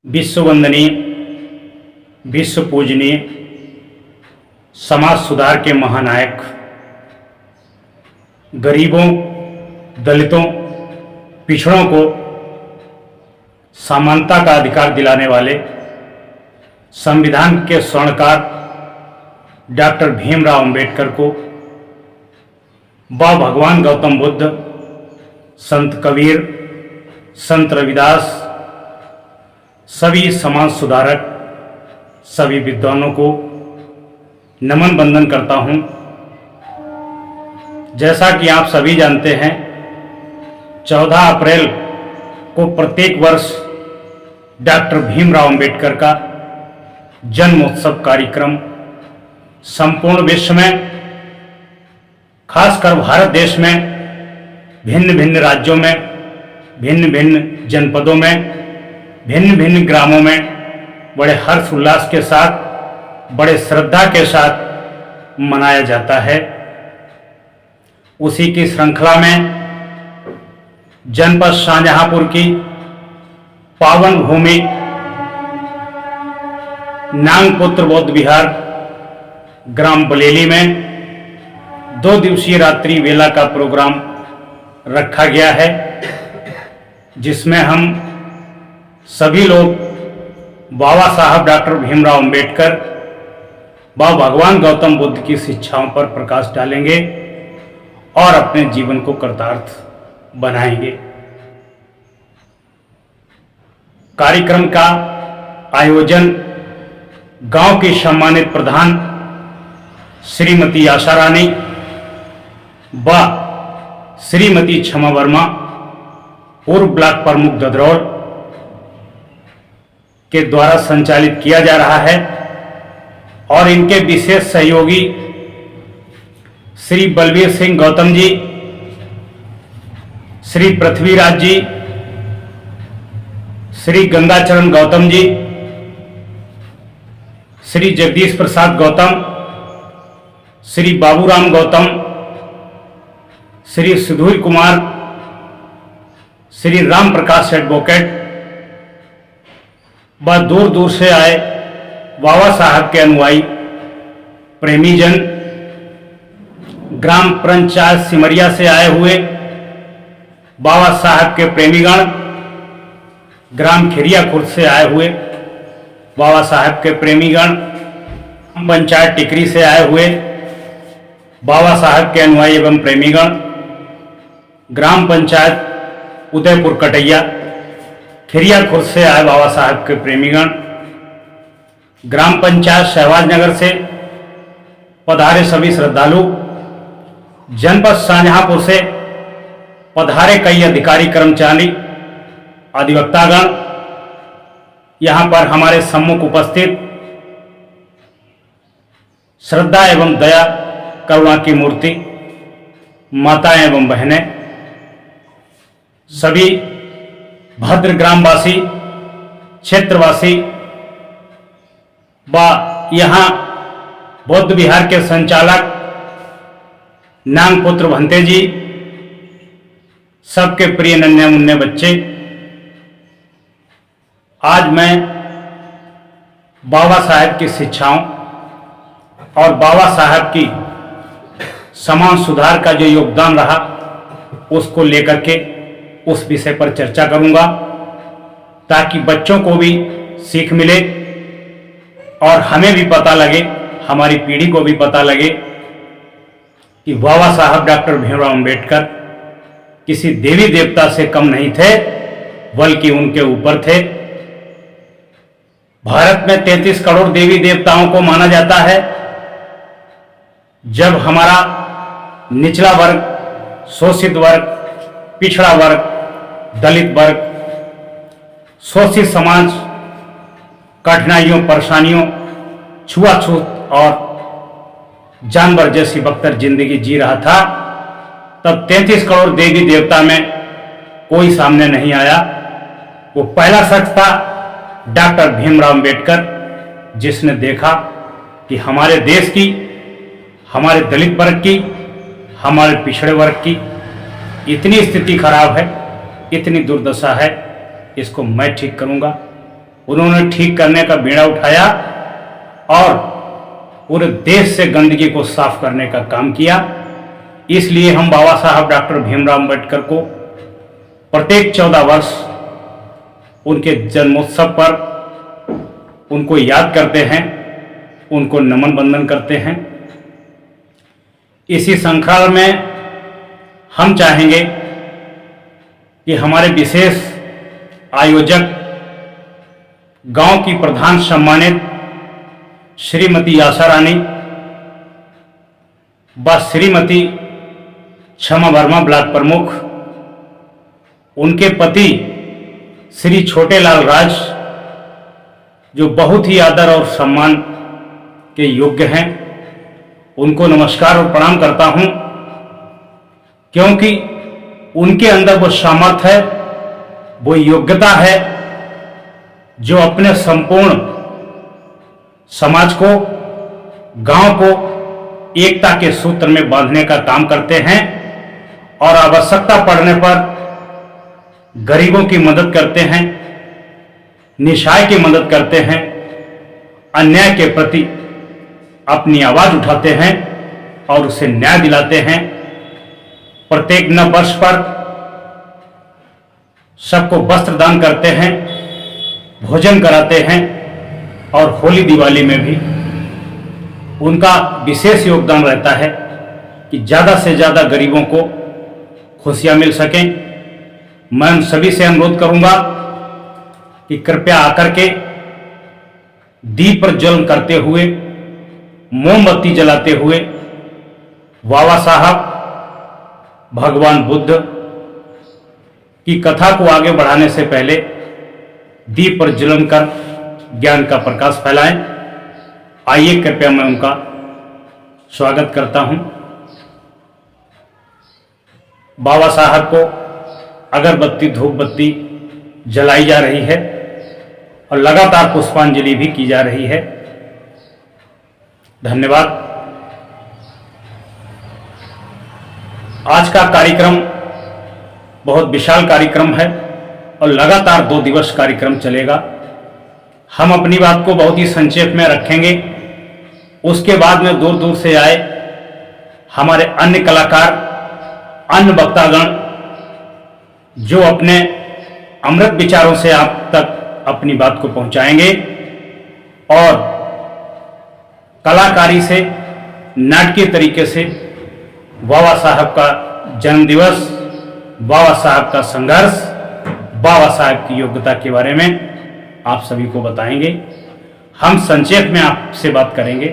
विश्व वंदनीय, विश्व पूजनीय, समाज सुधार के महानायक, गरीबों, दलितों, पिछड़ों को समानता का अधिकार दिलाने वाले संविधान के स्वर्णकार डॉक्टर भीमराव अंबेडकर को व भगवान गौतम बुद्ध, संत कबीर, संत रविदास, सभी समाज सुधारक, सभी विद्वानों को नमन बंदन करता हूं। जैसा कि आप सभी जानते हैं, 14 अप्रैल को प्रत्येक वर्ष डॉक्टर भीमराव अंबेडकर का जन्मोत्सव कार्यक्रम संपूर्ण विश्व में, खासकर भारत देश में, भिन्न भिन्न राज्यों में, भिन्न भिन्न जनपदों में, भिन्न भिन्न ग्रामों में बड़े हर्ष उल्लास के साथ, बड़े श्रद्धा के साथ मनाया जाता है। उसी की श्रृंखला में जनपद शाहजहांपुर की पावन भूमि नांगपुत्र बौद्ध विहार ग्राम बलेली में 2 दिवसीय रात्रि वेला का प्रोग्राम रखा गया है, जिसमें हम सभी लोग बाबा साहब डॉक्टर भीमराव अंबेडकर व भगवान गौतम बुद्ध की शिक्षाओं पर प्रकाश डालेंगे और अपने जीवन को कृतार्थ बनाएंगे। कार्यक्रम का आयोजन गांव की सम्मानित प्रधान श्रीमती आशा रानी व श्रीमती क्षमा वर्मा, पूर्व ब्लॉक प्रमुख ददरौल के द्वारा संचालित किया जा रहा है और इनके विशेष सहयोगी श्री बलबीर सिंह गौतम जी, श्री पृथ्वीराज जी, श्री गंगाचरण गौतम जी, श्री जगदीश प्रसाद गौतम, श्री बाबूराम गौतम, श्री सुधीर कुमार, श्री राम प्रकाश एडवोकेट व दूर दूर से आए बाबा साहब के अनुयायी प्रेमीजन, ग्राम पंचायत सिमरिया से आए हुए बाबा साहब के प्रेमीगण, ग्राम खिरिया खुर्द से आए हुए बाबा साहब के प्रेमीगण, पंचायत टिकरी से आए हुए बाबा साहब के अनुयायी एवं प्रेमीगण, ग्राम पंचायत उदयपुर कटैया खिरिया खुर्द से आए बाबा साहब के प्रेमीगण, ग्राम पंचायत शहबाज नगर से पधारे सभी श्रद्धालु, जनपद शाहजहांपुर से पधारे कई अधिकारी, कर्मचारी, अधिवक्तागण, यहां पर हमारे सम्मुख उपस्थित श्रद्धा एवं दया करुणा की मूर्ति माताएं एवं बहनें, सभी भद्र ग्रामवासी, क्षेत्रवासी व यहाँ बौद्ध विहार के संचालक नांगपुत्र भंते जी, सबके प्रिय नन्हे मुन्ने बच्चे, आज मैं बाबा साहब की शिक्षाओं और बाबा साहब की समाज सुधार का जो योगदान रहा उसको लेकर के उस विषय पर चर्चा करूंगा, ताकि बच्चों को भी सीख मिले और हमें भी पता लगे, हमारी पीढ़ी को भी पता लगे कि बाबा साहब डॉक्टर भीमराव अंबेडकर किसी देवी देवता से कम नहीं थे, बल्कि उनके ऊपर थे। भारत में 33 करोड़ देवी देवताओं को माना जाता है। जब हमारा निचला वर्ग, शोषित वर्ग, पिछड़ा वर्ग, दलित वर्ग, शोषित समाज कठिनाइयों, परेशानियों, छुआछूत और जानवर जैसी बदतर जिंदगी जी रहा था, तब 33 करोड़ देवी देवता में कोई सामने नहीं आया। वो पहला शख्स था डॉक्टर भीमराव अंबेडकर, जिसने देखा कि हमारे देश की, हमारे दलित वर्ग की, हमारे पिछड़े वर्ग की इतनी स्थिति खराब है, इतनी दुर्दशा है, इसको मैं ठीक करूंगा। उन्होंने ठीक करने का बीड़ा उठाया और पूरे देश से गंदगी को साफ करने का काम किया। इसलिए हम बाबा साहब डॉक्टर भीमराव अंबेडकर को प्रत्येक 14 वर्ष उनके जन्मोत्सव पर उनको याद करते हैं, उनको नमन बंदन करते हैं। इसी श्रृंखला में हम चाहेंगे कि हमारे विशेष आयोजक गांव की प्रधान सम्मानित श्रीमती आशा रानी व श्रीमती क्षमा वर्मा ब्लॉक प्रमुख, उनके पति श्री छोटेलाल राज, जो बहुत ही आदर और सम्मान के योग्य हैं, उनको नमस्कार और प्रणाम करता हूं, क्योंकि उनके अंदर वो सामर्थ्य है, वो योग्यता है जो अपने संपूर्ण समाज को, गांव को एकता के सूत्र में बांधने का काम करते हैं और आवश्यकता पड़ने पर गरीबों की मदद करते हैं, निशाय की मदद करते हैं, अन्याय के प्रति अपनी आवाज उठाते हैं और उसे न्याय दिलाते हैं। प्रत्येक नव वर्ष पर सबको वस्त्र दान करते हैं, भोजन कराते हैं और होली दिवाली में भी उनका विशेष योगदान रहता है कि ज़्यादा से ज़्यादा गरीबों को खुशियाँ मिल सकें। मैं उन सभी से अनुरोध करूंगा कि कृपया आकर के दीप प्रज्वलन करते हुए, मोमबत्ती जलाते हुए बाबा साहब भगवान बुद्ध की कथा को आगे बढ़ाने से पहले दीप प्रज्वलन कर ज्ञान का प्रकाश फैलाएं। आइए कृपया मैं उनका स्वागत करता हूं। बाबा साहब को अगरबत्ती धूप बत्ती जलाई जा रही है और लगातार पुष्पांजलि भी की जा रही है। धन्यवाद। आज का कार्यक्रम बहुत विशाल कार्यक्रम है और लगातार 2 दिवस कार्यक्रम चलेगा। हम अपनी बात को बहुत ही संक्षेप में रखेंगे। उसके बाद में दूर दूर से आए हमारे अन्य कलाकार, अन्य वक्तागण जो अपने अमृत विचारों से आप तक अपनी बात को पहुंचाएंगे और कलाकारी से, नाटकीय तरीके से बाबा साहब का जन्मदिवस, बाबा साहब का संघर्ष, बाबा साहब की योग्यता के बारे में आप सभी को बताएंगे। हम संक्षेप में आपसे बात करेंगे।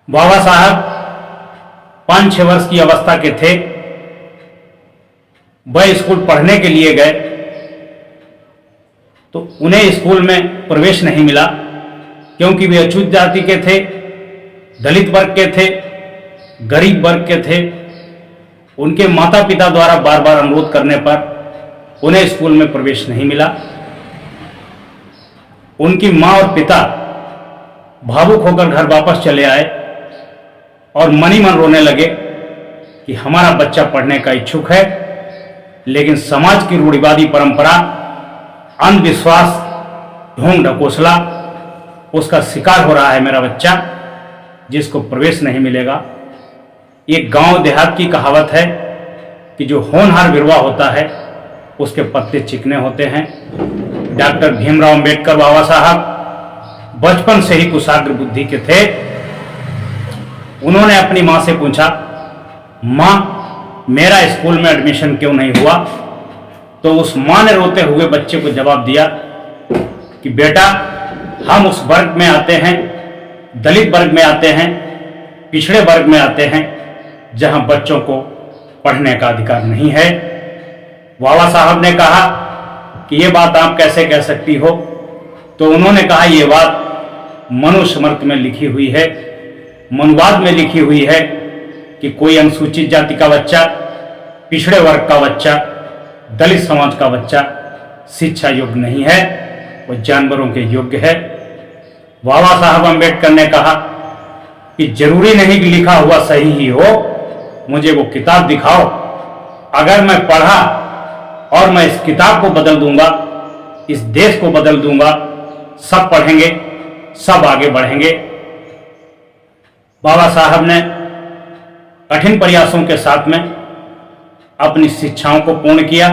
बाबा साहब 5-6 वर्ष की अवस्था के थे। वह स्कूल पढ़ने के लिए गए तो उन्हें स्कूल में प्रवेश नहीं मिला, क्योंकि वे अछूत जाति के थे, दलित वर्ग के थे, गरीब वर्ग के थे। उनके माता पिता द्वारा बार बार अनुरोध करने पर उन्हें स्कूल में प्रवेश नहीं मिला। उनकी मां और पिता भावुक होकर घर वापस चले आए और मन ही मन रोने लगे कि हमारा बच्चा पढ़ने का इच्छुक है, लेकिन समाज की रूढ़िवादी परंपरा, अंधविश्वास, ढोंग ढकोसला, उसका शिकार हो रहा है मेरा बच्चा, जिसको प्रवेश नहीं मिलेगा। एक गांव देहात की कहावत है कि जो होनहार विरवा होता है उसके पत्ते चिकने होते हैं। डॉक्टर भीमराव अंबेडकर बाबा साहब बचपन से ही कुशाग्र बुद्धि के थे। उन्होंने अपनी मां से पूछा, मां मेरा स्कूल में एडमिशन क्यों नहीं हुआ? तो उस मां ने रोते हुए बच्चे को जवाब दिया कि बेटा, हम उस वर्ग में आते हैं, दलित वर्ग में आते हैं, पिछड़े वर्ग में आते हैं, जहां बच्चों को पढ़ने का अधिकार नहीं है। बाबा साहब ने कहा कि ये बात आप कैसे कह सकती हो? तो उन्होंने कहा, ये बात मनुस्मृति में लिखी हुई है, मनुवाद में लिखी हुई है कि कोई अनुसूचित जाति का बच्चा, पिछड़े वर्ग का बच्चा, दलित समाज का बच्चा शिक्षा योग्य नहीं है, वो जानवरों के योग्य है। बाबा साहब अंबेडकर ने कहा कि जरूरी नहीं कि लिखा हुआ सही ही हो, मुझे वो किताब दिखाओ, अगर मैं पढ़ा और मैं इस किताब को बदल दूंगा इस देश को बदल दूंगा, सब पढ़ेंगे, सब आगे बढ़ेंगे। बाबा साहब ने कठिन प्रयासों के साथ में अपनी शिक्षाओं को पूर्ण किया।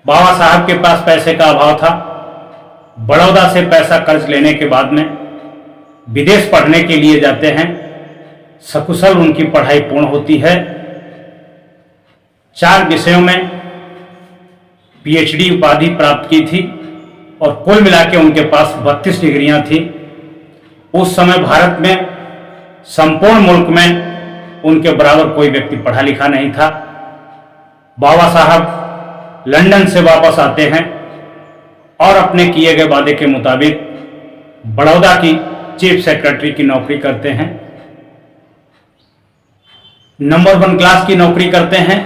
बाबा साहब के पास पैसे का अभाव था। बड़ौदा से पैसा कर्ज लेने के बाद में विदेश पढ़ने के लिए जाते हैं। सकुशल उनकी पढ़ाई पूर्ण होती है। 4 विषयों में पीएचडी उपाधि प्राप्त की थी और कुल मिलाकर उनके पास 32 डिग्रियां थी। उस समय भारत में संपूर्ण मुल्क में उनके बराबर कोई व्यक्ति पढ़ा लिखा नहीं था। बाबा साहब लंदन से वापस आते हैं और अपने किए गए वादे के मुताबिक बड़ौदा की चीफ सेक्रेटरी की नौकरी करते हैं। नंबर 1 क्लास की नौकरी करते हैं।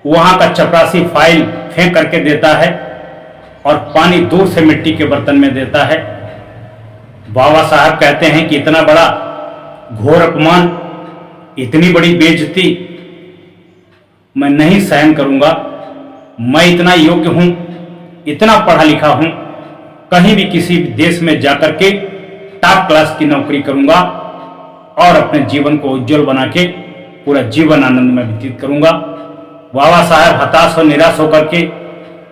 वहां का चपरासी फाइल फेंक करके देता है और पानी दूर से मिट्टी के बर्तन में देता है। बाबा साहब कहते हैं कि इतना बड़ा घोर अपमान, इतनी बड़ी बेइज्जती मैं नहीं सहन करूंगा। मैं इतना योग्य हूं, इतना पढ़ा लिखा हूं, कहीं भी किसी भी देश में जाकर के टॉप क्लास की नौकरी करूंगा और अपने जीवन को उज्जवल बना के पूरा जीवन आनंद में व्यतीत करूंगा। बाबा साहब हताश और निराश होकर के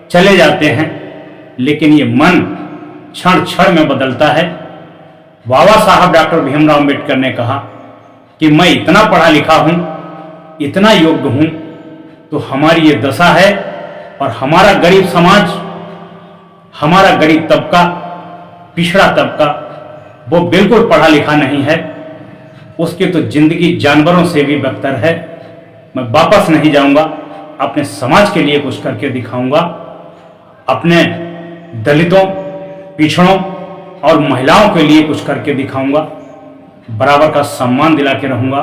चले जाते हैं, लेकिन ये मन क्षण क्षण में बदलता है। बाबा साहब डॉक्टर भीमराव अंबेडकर ने कहा कि मैं इतना पढ़ा लिखा हूं, इतना योग्य हूं, तो हमारी ये दशा है और हमारा गरीब समाज, हमारा गरीब तबका, पिछड़ा तबका, वो बिल्कुल पढ़ा लिखा नहीं है। उसकी तो जिंदगी जानवरों से भी बदतर है। मैं वापस नहीं जाऊंगा, अपने समाज के लिए कुछ करके दिखाऊंगा। अपने दलितों, पिछड़ों और महिलाओं के लिए कुछ करके दिखाऊंगा। बराबर का सम्मान दिला के रहूंगा,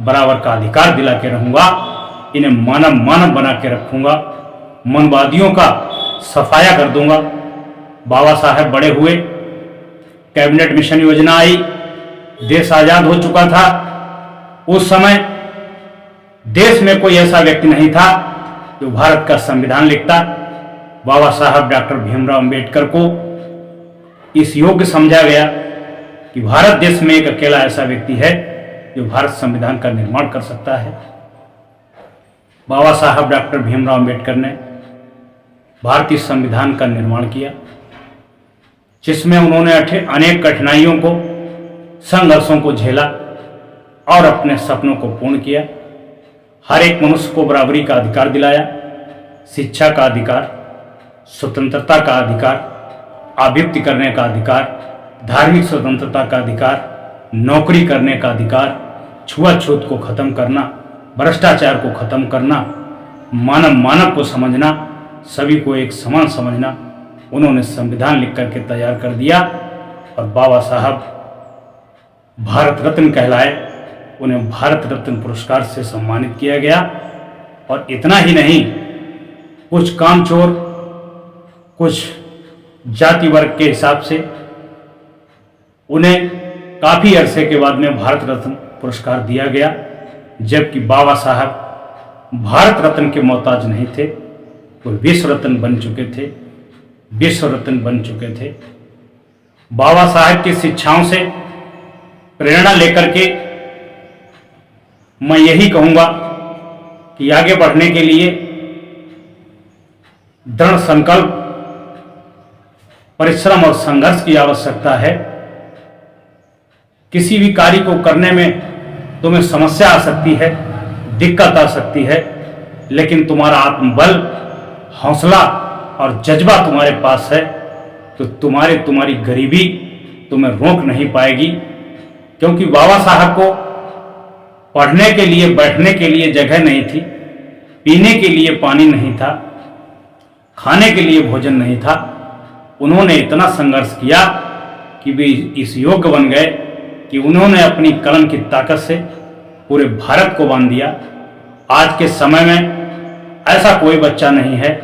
बराबर का अधिकार दिला के रहूंगा। इन्हें मानव मानव बना के रखूंगा। मनवादियों का सफाया कर दूंगा। बाबा साहब बड़े हुए, कैबिनेट मिशन योजना आई, देश आजाद हो चुका था। उस समय देश में कोई ऐसा व्यक्ति नहीं था जो भारत का संविधान लिखता। बाबा साहब डॉक्टर भीमराव अंबेडकर को इस योग्य समझा गया कि भारत देश में एक अकेला ऐसा व्यक्ति है जो भारत संविधान का निर्माण कर सकता है। बाबा साहब डॉक्टर भीमराव अंबेडकर ने भारतीय संविधान का निर्माण किया, जिसमें उन्होंने अनेक कठिनाइयों को, संघर्षों को झेला और अपने सपनों को पूर्ण किया। हर एक मनुष्य को बराबरी का अधिकार दिलाया, शिक्षा का अधिकार, स्वतंत्रता का अधिकार, अभिव्यक्ति करने का अधिकार, धार्मिक स्वतंत्रता का अधिकार, नौकरी करने का अधिकार, छुआछूत को खत्म करना, भ्रष्टाचार को खत्म करना, मानव मानव को समझना, सभी को एक समान समझना। उन्होंने संविधान लिख करके तैयार कर दिया और बाबा साहब भारत रत्न कहलाए। उन्हें भारत रत्न पुरस्कार से सम्मानित किया गया। और इतना ही नहीं, कुछ कामचोर, कुछ जाति वर्ग के हिसाब से उन्हें काफी अरसे के बाद में भारत रत्न पुरस्कार दिया गया, जबकि बाबा साहब भारत रत्न के मोहताज नहीं थे, वो विश्व रत्न बन चुके थे, विश्व रत्न बन चुके थे। बाबा साहब की शिक्षाओं से प्रेरणा लेकर के मैं यही कहूंगा कि आगे बढ़ने के लिए दृढ़ संकल्प, परिश्रम और संघर्ष की आवश्यकता है। किसी भी कार्य को करने में तुम्हें समस्या आ सकती है, दिक्कत आ सकती है, लेकिन तुम्हारा आत्मबल, हौसला और जज्बा तुम्हारे पास है तो तुम्हारी गरीबी तुम्हें रोक नहीं पाएगी। क्योंकि बाबा साहब को पढ़ने के लिए, बैठने के लिए जगह नहीं थी, पीने के लिए पानी नहीं था, खाने के लिए भोजन नहीं था। उन्होंने इतना संघर्ष किया कि वे इस योग्य बन गए कि उन्होंने अपनी कलम की ताकत से पूरे भारत को बांध दिया। आज के समय में ऐसा कोई बच्चा नहीं है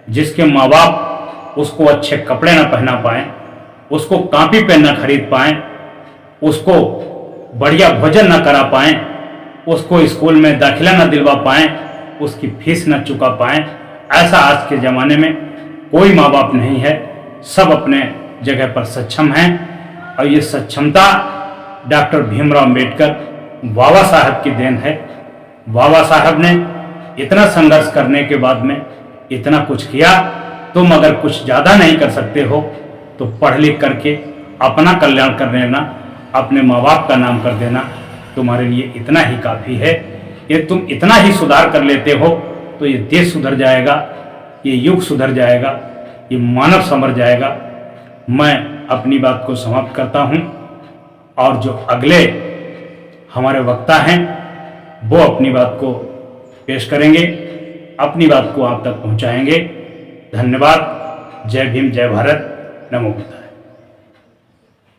जिसके माँ बाप उसको अच्छे कपड़े न पहना पाएं, उसको कॉपी पेन न खरीद पाएं, उसको बढ़िया भोजन न करा पाएं, उसको स्कूल में दाखिला न दिलवा पाएं, उसकी फीस न चुका पाएं। ऐसा आज के ज़माने में कोई माँ बाप नहीं है, सब अपने जगह पर सक्षम हैं। और ये सक्षमता डॉक्टर भीमराव अंबेडकर बाबा साहब की देन है। बाबा साहब ने इतना संघर्ष करने के बाद में इतना कुछ किया। तुम अगर कुछ ज़्यादा नहीं कर सकते हो तो पढ़ लिख करके अपना कल्याण कर लेना, अपने माँ बाप का नाम कर देना, तुम्हारे लिए इतना ही काफ़ी है। ये तुम इतना ही सुधार कर लेते हो तो ये देश सुधर जाएगा, ये युग सुधर जाएगा, ये मानव संवर जाएगा। मैं अपनी बात को समाप्त करता हूँ और जो अगले हमारे वक्ता हैं वो अपनी बात को पेश करेंगे, अपनी बात को आप तक पहुँचाएंगे। धन्यवाद। जय भीम, जय भारत, नमो बुद्धाय।